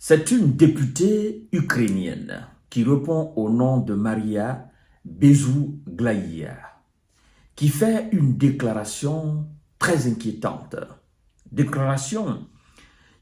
C'est une députée ukrainienne qui répond au nom de Maria Bezuglaïa, qui fait une déclaration très inquiétante. Déclaration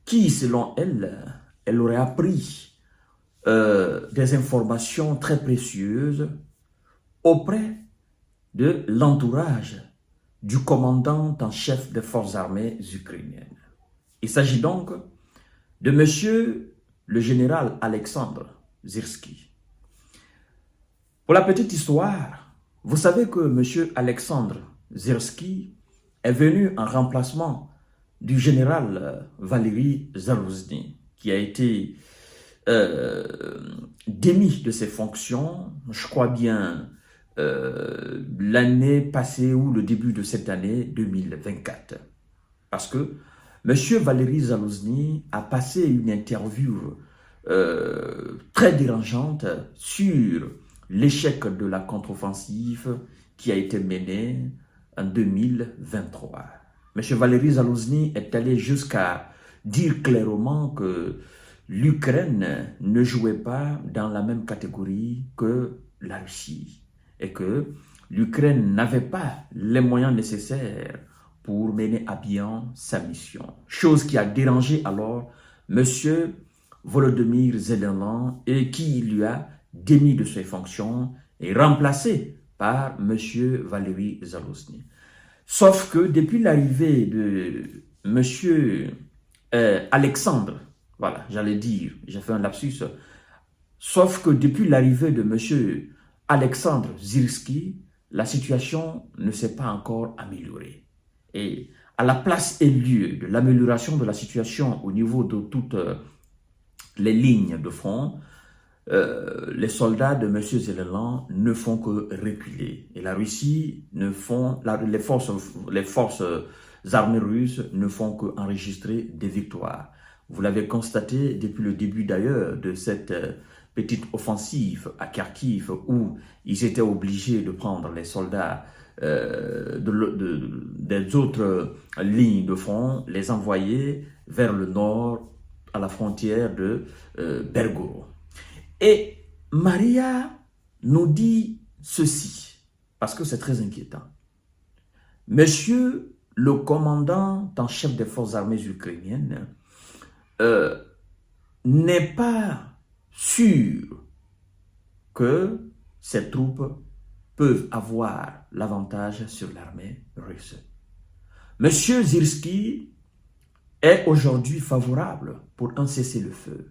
qui, selon elle, elle aurait appris des informations très précieuses auprès de l'entourage du commandant en chef des forces armées ukrainiennes. Il s'agit donc de monsieur le général Alexandre Syrski. Pour la petite histoire, vous savez que monsieur Alexandre Syrski est venu en remplacement du général Valéry Zalouzny, qui a été démis de ses fonctions, je crois bien, l'année passée ou le début de cette année 2024. Parce que M. Valéry Zalouzny a passé une interview très dérangeante sur l'échec de la contre-offensive qui a été menée en 2023. M. Valéry Zalouzny est allé jusqu'à dire clairement que l'Ukraine ne jouait pas dans la même catégorie que la Russie et que l'Ukraine n'avait pas les moyens nécessaires pour mener à bien sa mission. Chose qui a dérangé alors M. Volodymyr Zelensky et qui lui a démis de ses fonctions et remplacé par M. Valéry Zalouzny. Sauf que depuis l'arrivée de M. Alexandre, voilà, j'allais dire, j'ai fait un lapsus, sauf que depuis l'arrivée de M. Alexandre Syrski, la situation ne s'est pas encore améliorée. Et à la place et lieu de l'amélioration de la situation au niveau de toutes les lignes de front, les soldats de M. Zelensky ne font que reculer. Et la Russie ne font, les forces armées russes ne font qu'enregistrer des victoires. Vous l'avez constaté depuis le début d'ailleurs de cette petite offensive à Kharkiv où ils étaient obligés de prendre les soldats des autres lignes de front, les envoyer vers le nord à la frontière de Belgorod. Et Maria nous dit ceci, parce que c'est très inquiétant. Monsieur le commandant en chef des forces armées ukrainiennes n'est pas sûr que ces troupes peuvent avoir l'avantage sur l'armée russe. Monsieur Syrski est aujourd'hui favorable pour un cessez-le-feu.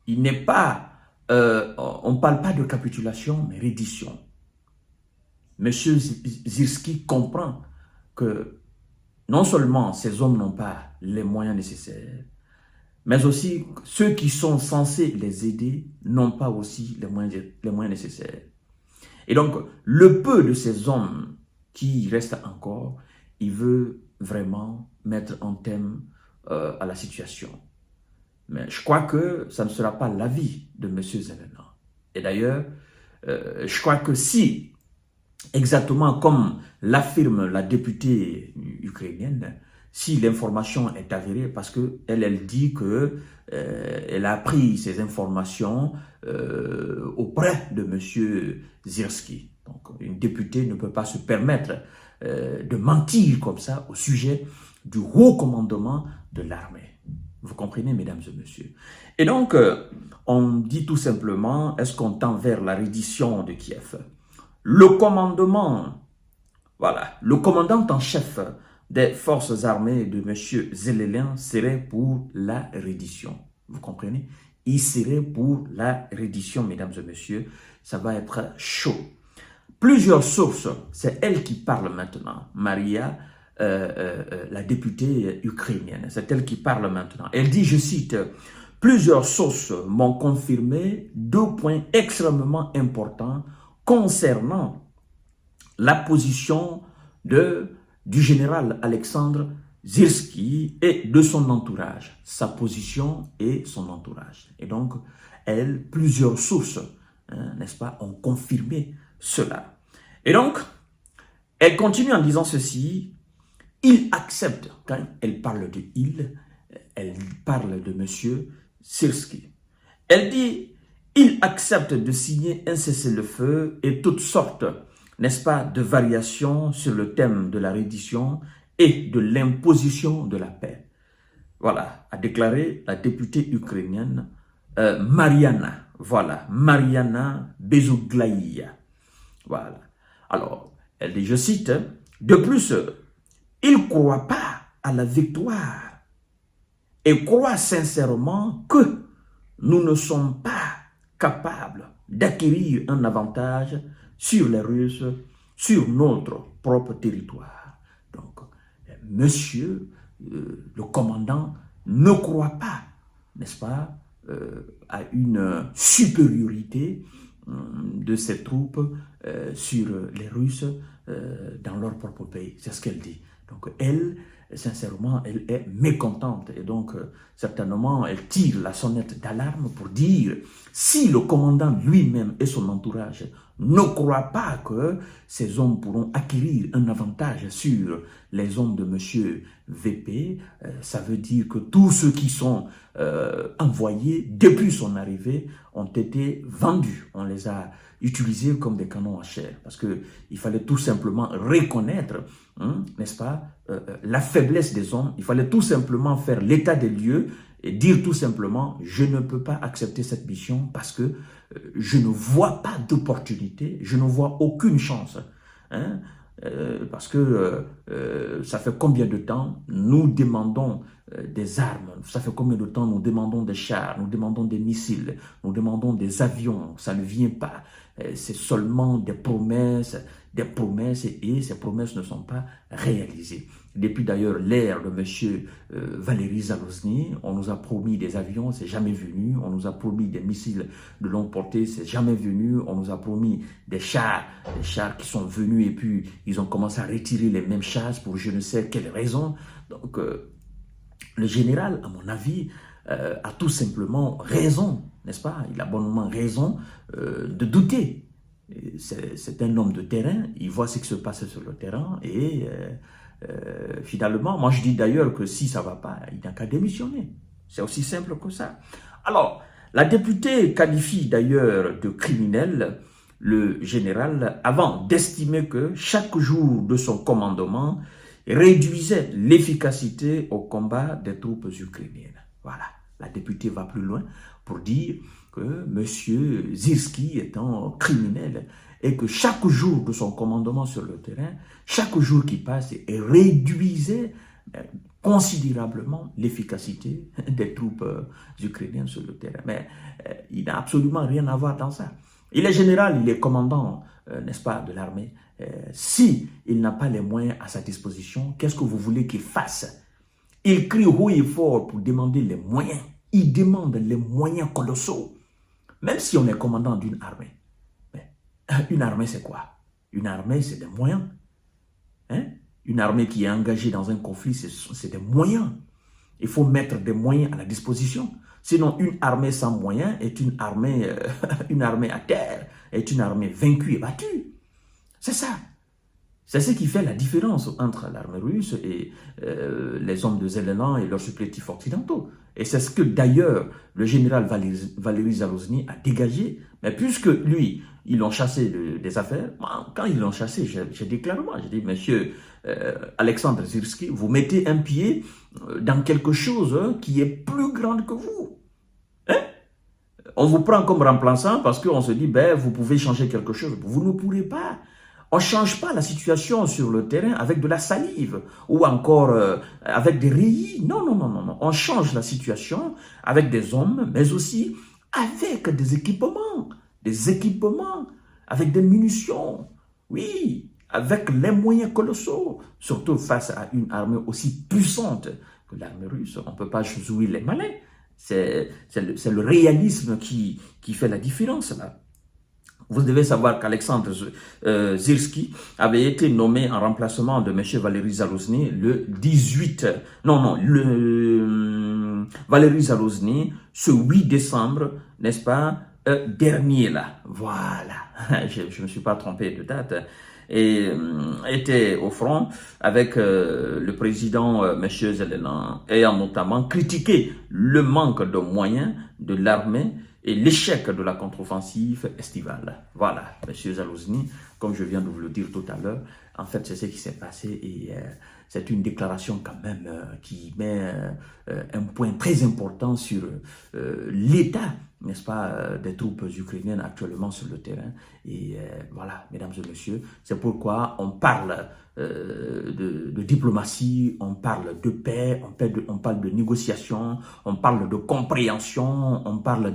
Il n'est pas, on ne parle pas de capitulation, mais reddition. Monsieur Syrski comprend que non seulement ces hommes n'ont pas les moyens nécessaires, mais aussi ceux qui sont censés les aider n'ont pas aussi les moyens nécessaires. Et donc, le peu de ces hommes qui restent encore, il veut vraiment mettre un thème à la situation. Mais je crois que ça ne sera pas l'avis de M. Zelensky. Et d'ailleurs, je crois que si, exactement comme l'affirme la députée ukrainienne, si l'information est avérée, parce qu'elle dit que elle a pris ces informations auprès de M. Syrski. Donc, une députée ne peut pas se permettre de mentir comme ça au sujet du haut commandement de l'armée. Vous comprenez, mesdames et messieurs. Et donc, on dit tout simplement, est-ce qu'on tend vers la reddition de Kiev? Le commandement, voilà, le commandant en chef des forces armées de M. Zelensky serait pour la reddition. Vous comprenez? Il serait pour la reddition, mesdames et messieurs. Ça va être chaud. Plusieurs sources, c'est elle qui parle maintenant, Maria, la députée ukrainienne, c'est elle qui parle maintenant. Elle dit, je cite, « Plusieurs sources m'ont confirmé 2 points extrêmement importants concernant la position du général Alexandre Syrski et de son entourage, sa position et son entourage. » Et donc, plusieurs sources, n'est-ce pas, ont confirmé cela. Et donc, elle continue en disant ceci, il accepte, quand elle parle de il, elle parle de monsieur Syrski. Elle dit, il accepte de signer un cessez-le-feu et toutes sortes, n'est-ce pas, de variations sur le thème de la reddition et de l'imposition de la paix. Voilà, a déclaré la députée ukrainienne Mariana, voilà, Mariana Bezuglaïa. Voilà. Alors, elle dit, je cite, de plus, il ne croit pas à la victoire et croit sincèrement que nous ne sommes pas capables d'acquérir un avantage sur les Russes, sur notre propre territoire. Donc, monsieur le commandant ne croit pas, n'est-ce pas, à une supériorité de ses troupes sur les Russes dans leur propre pays. C'est ce qu'elle dit. Donc elle, sincèrement, elle est mécontente et donc certainement elle tire la sonnette d'alarme pour dire si le commandant lui-même et son entourage ne croient pas que ces hommes pourront acquérir un avantage sur les hommes de monsieur VP, ça veut dire que tous ceux qui sont envoyés depuis son arrivée ont été vendus. On les a utilisés comme des canons à chair parce qu'il fallait tout simplement reconnaître, n'est-ce pas, la faiblesse des hommes. Il fallait tout simplement faire l'état des lieux et dire tout simplement, je ne peux pas accepter cette mission parce que je ne vois pas d'opportunité, je ne vois aucune chance. Parce que ça fait combien de temps nous demandons des armes, ça fait combien de temps nous demandons des chars, nous demandons des missiles, nous demandons des avions, ça ne vient pas. C'est seulement des promesses et ces promesses ne sont pas réalisées. Depuis d'ailleurs l'ère de M. Valéry Zaluzny, on nous a promis des avions, c'est jamais venu. On nous a promis des missiles de longue portée, c'est jamais venu. On nous a promis des chars qui sont venus et puis ils ont commencé à retirer les mêmes chars pour je ne sais quelle raison. Donc le général, à mon avis, a tout simplement raison, n'est-ce pas? Il a bonnement raison de douter. C'est un homme de terrain, il voit ce qui se passe sur le terrain et finalement, moi je dis d'ailleurs que si ça ne va pas, il n'a qu'à démissionner. C'est aussi simple que ça. Alors, la députée qualifie d'ailleurs de criminel le général avant d'estimer que chaque jour de son commandement réduisait l'efficacité au combat des troupes ukrainiennes. Voilà, la députée va plus loin pour dire que M. Syrski est un criminel et que chaque jour de son commandement sur le terrain, chaque jour qui passe, réduisait considérablement l'efficacité des troupes ukrainiennes sur le terrain. Mais il n'a absolument rien à voir dans ça. Il est général, il est commandant, n'est-ce pas, de l'armée. Si il n'a pas les moyens à sa disposition, qu'est-ce que vous voulez qu'il fasse? Il crie haut et fort pour demander les moyens. Il demande les moyens colossaux. Même si on est commandant d'une armée. Mais une armée, c'est quoi? Une armée, c'est des moyens. Une armée qui est engagée dans un conflit, c'est des moyens. Il faut mettre des moyens à la disposition. Sinon, une armée sans moyens est une armée à terre, est une armée vaincue et battue. C'est ça. C'est ce qui fait la différence entre l'armée russe et les hommes de Zelensky et leurs supplétifs occidentaux. Et c'est ce que d'ailleurs le général Valéry Zaluzny a dégagé. Mais puisque lui, ils l'ont chassé des affaires, quand ils l'ont chassé, j'ai dit clairement, j'ai dit, monsieur Alexandre Syrski, vous mettez un pied dans quelque chose qui est plus grand que vous. On vous prend comme remplaçant parce qu'on se dit, ben, vous pouvez changer quelque chose. Vous ne pourrez pas. On ne change pas la situation sur le terrain avec de la salive ou encore avec des rayis. Non, non, non, non, non. On change la situation avec des hommes, mais aussi avec des équipements, avec des munitions. Oui, avec les moyens colossaux, surtout face à une armée aussi puissante que l'armée russe. On ne peut pas jouer les malins. C'est le réalisme qui fait la différence là. Vous devez savoir qu'Alexandre Syrski avait été nommé en remplacement de M. Valéry Zaluzny le 18... Valéry Zaluzny, ce 8 décembre, n'est-ce pas, dernier là. Voilà, je ne me suis pas trompé de date. était au front avec le président M. Zelensky, ayant notamment critiqué le manque de moyens de l'armée et l'échec de la contre-offensive estivale. Voilà, M. Zalouzny, comme je viens de vous le dire tout à l'heure, en fait, c'est ce qui s'est passé et c'est une déclaration quand même qui met un point très important sur l'état, n'est-ce pas, des troupes ukrainiennes actuellement sur le terrain. Et voilà, mesdames et messieurs, c'est pourquoi on parle de diplomatie, on parle de paix, on parle de négociation, on parle de compréhension, on parle